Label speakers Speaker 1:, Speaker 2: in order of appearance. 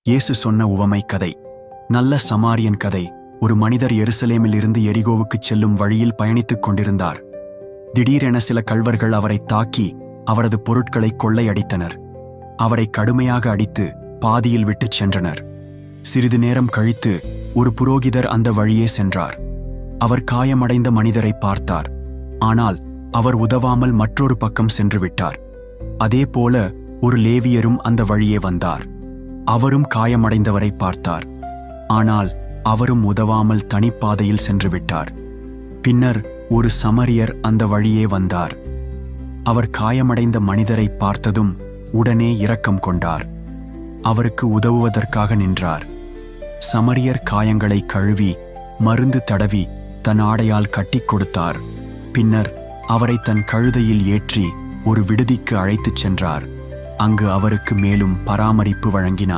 Speaker 1: இயேசு சொன்ன உவமை கதை. நல்ல சமாரியன் கதை. ஒரு மனிதர் எருசலேமில் இருந்து எரிகோவுக்குச் செல்லும் வழியில் பயணித்துக் கொண்டிருந்தார். திடீரென சில கள்வர்கள் அவரை தாக்கி அவரது பொருட்களை கொள்ளையடித்தனர். அவரை கடுமையாக அடித்து பாதியில் விட்டுச் சென்றனர். சிறிது நேரம் கழித்து ஒரு புரோகிதர் அந்த வழியே சென்றார். அவர் காயமடைந்த மனிதரை பார்த்தார். ஆனால் அவர் உதவாமல் மற்றொரு பக்கம் சென்று விட்டார். அதேபோல ஒரு லேவியரும் அந்த வழியே வந்தார். அவரும் காயமடைந்தவரை பார்த்தார். ஆனால் அவரும் உதவாமல் தனிப்பாதையில் சென்று விட்டார். பின்னர் ஒரு சமரியர் அந்த வழியே வந்தார். அவர் காயமடைந்த மனிதரை பார்த்ததும் உடனே இரக்கம் கொண்டார். அவருக்கு உதவுவதற்காக நின்றார். சமரியர் காயங்களை கழுவி மருந்து தடவி தன் ஆடையால் கட்டிக் கொடுத்தார். பின்னர் அவரை தன் கழுதையில் ஏற்றி ஒரு விடுதிக்கு அழைத்துச் சென்றார். அங்கு அவருக்கு மேலும் பராமரிப்பு வழங்கினார்.